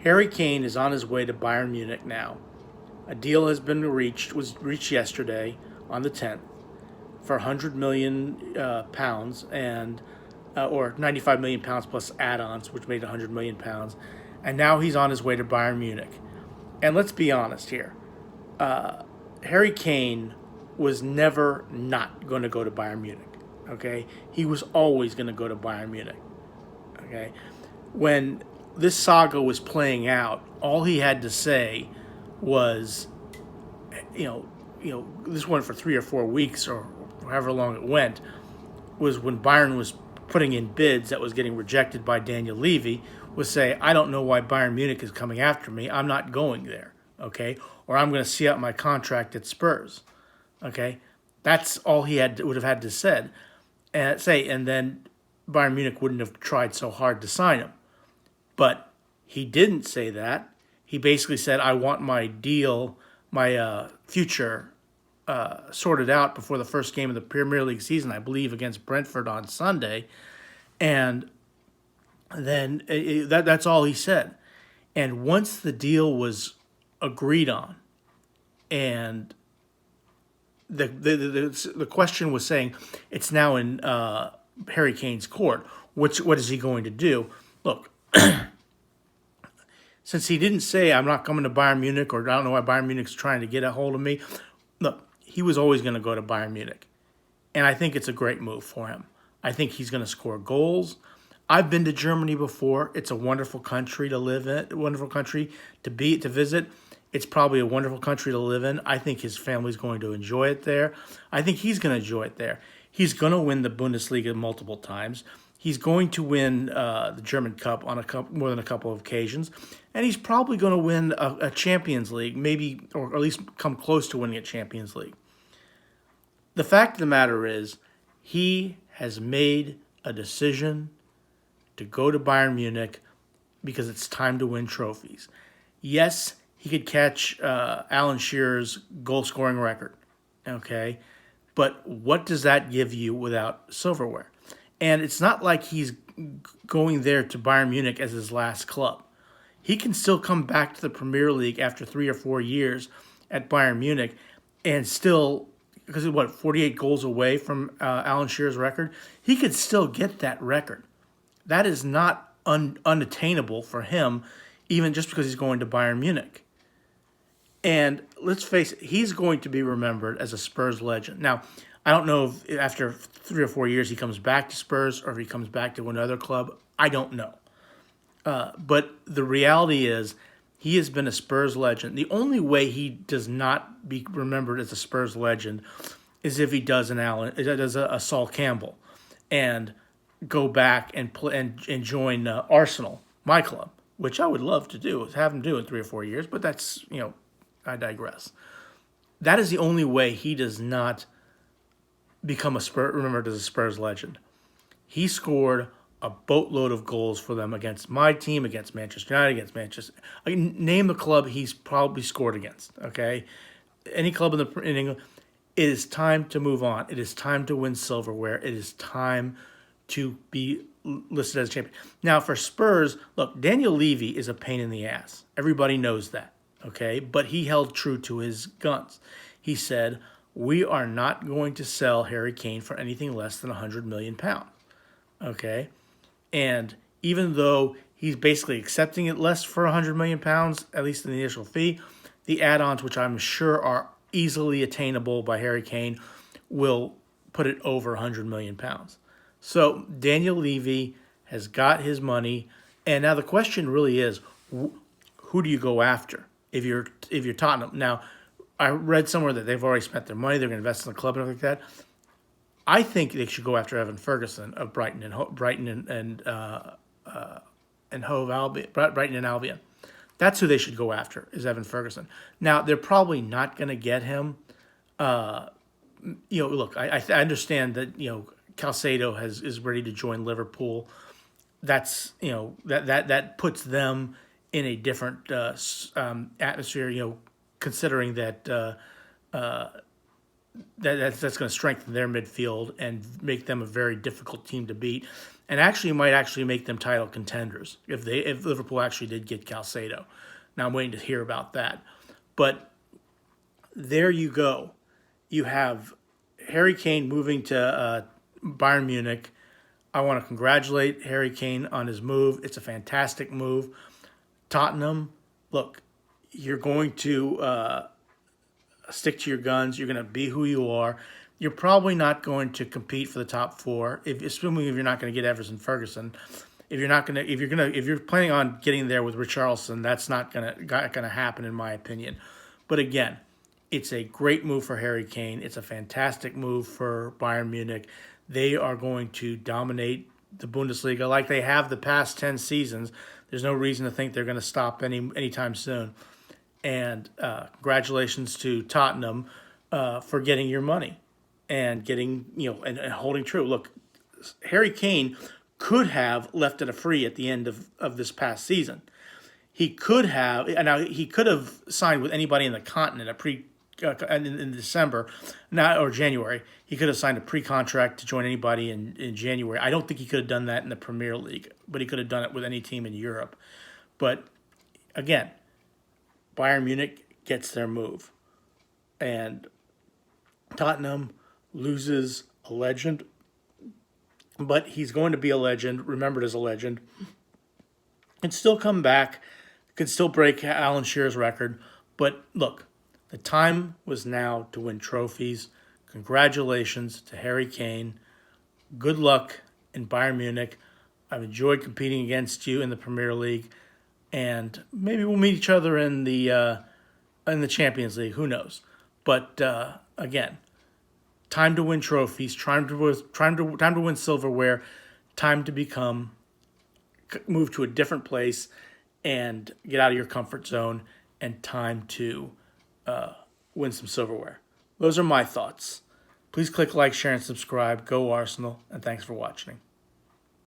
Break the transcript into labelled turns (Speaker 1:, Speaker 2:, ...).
Speaker 1: Harry Kane is on his way to Bayern Munich now. A deal has been was reached yesterday on the 10th for 100 million pounds and or 95 million pounds plus add-ons, which made 100 million pounds. And now he's on his way to Bayern Munich. And let's be honest here, Harry Kane was never not going to go to Bayern Munich. Okay, he was always going to go to Bayern Munich. Okay, when this saga was playing out, all he had to say was, this went for 3 or 4 weeks or however long it went, was when Bayern was putting in bids that was getting rejected by Daniel Levy, was say, I don't know why Bayern Munich is coming after me. I'm not going there, okay? Or I'm going to see out my contract at Spurs, okay? That's all would have had to say, and then Bayern Munich wouldn't have tried so hard to sign him. But he didn't say that. He basically said, I want my deal, my future sorted out before the first game of the Premier League season, I believe, against Brentford on Sunday. And then that's all he said. And once the deal was agreed on, and the question was saying it's now in Harry Kane's court. What is he going to do? Look, since he didn't say I'm not coming to Bayern Munich, or I don't know why Bayern Munich's trying to get a hold of me. Look, he was always going to go to Bayern Munich, and I think it's a great move for him. I think he's going to score goals. I've been to Germany before. It's a wonderful country to live in, a wonderful country to visit. It's probably a wonderful country to live in. I think his family's going to enjoy it there. I think he's going to enjoy it there. He's going to win the Bundesliga multiple times. He's going to win the German Cup on more than a couple of occasions. And he's probably going to win a Champions League, maybe, or at least come close to winning a Champions League. The fact of the matter is, he has made a decision to go to Bayern Munich because it's time to win trophies. Yes, he could catch Alan Shearer's goal-scoring record, okay? But what does that give you without silverware? And it's not like he's going there to Bayern Munich as his last club. He can still come back to the Premier League after 3 or 4 years at Bayern Munich and still, because he's 48 goals away from Alan Shearer's record, he could still get that record. That is not unattainable for him, even just because he's going to Bayern Munich. And let's face it, he's going to be remembered as a Spurs legend. Now, I don't know if after 3 or 4 years he comes back to Spurs or if he comes back to another club. I don't know. But the reality is he has been a Spurs legend. The only way he does not be remembered as a Spurs legend is if he does a Sol Campbell and go back and play and join Arsenal, my club, which I would love to do, is have him do in 3 or 4 years. But that's, I digress. That is the only way he does not become remembered as a Spurs legend. He scored a boatload of goals for them against my team, against Manchester United, against Manchester. Name the club he's probably scored against. Okay, any club in England. It is time to move on. It is time to win silverware. It is time to be listed as a champion. Now, for Spurs, look, Daniel Levy is a pain in the ass. Everybody knows that. Okay, but he held true to his guns. He said, we are not going to sell Harry Kane for anything less than 100 million pounds. Okay, and even though he's basically accepting it less for 100 million pounds, at least in the initial fee, the add-ons, which I'm sure are easily attainable by Harry Kane, will put it over 100 million pounds. So Daniel Levy has got his money, and now the question really is, who do you go after if you're Tottenham? Now, I read somewhere that they've already spent their money; they're going to invest in the club and everything like that. I think they should go after Evan Ferguson of Brighton and Hove Albion. Brighton and Albion. That's who they should go after, is Evan Ferguson. Now, they're probably not going to get him. Look, I understand that Calcedo is ready to join Liverpool. That's that puts them in a different atmosphere. Considering that that's going to strengthen their midfield and make them a very difficult team to beat. and actually might actually make them title contenders if Liverpool actually did get Calcedo. Now I'm waiting to hear about that. But there you go. You have Harry Kane moving to Bayern Munich. I want to congratulate Harry Kane on his move. It's a fantastic move. Tottenham, look, you're going to stick to your guns. You're going to be who you are. You're probably not going to compete for the top four, assuming if you're not going to get Everton Ferguson. If you're planning on getting there with Richarlison, that's not gonna happen in my opinion. But again, it's a great move for Harry Kane. It's a fantastic move for Bayern Munich. They are going to dominate the Bundesliga like they have the past 10 seasons. There's no reason to think they're going to stop anytime soon. And congratulations to Tottenham for getting your money and getting and holding true. Look, Harry Kane could have left it a free at the end of this past season. He could have signed with anybody in the continent in December, or January. He could have signed a pre-contract to join anybody in January. I don't think he could have done that in the Premier League, but he could have done it with any team in Europe. But again, Bayern Munich gets their move, and Tottenham loses a legend. But he's going to be a legend, remembered as a legend, and still come back, could still break Alan Shearer's record. But look, the time was now to win trophies. Congratulations to Harry Kane. Good luck in Bayern Munich. I've enjoyed competing against you in the Premier League, and maybe we'll meet each other in the Champions League. Who knows? But again, time to win trophies. Time to win silverware. Time to move to a different place and get out of your comfort zone. And time to win some silverware. Those are my thoughts. Please click like, share, and subscribe. Go Arsenal, and thanks for watching.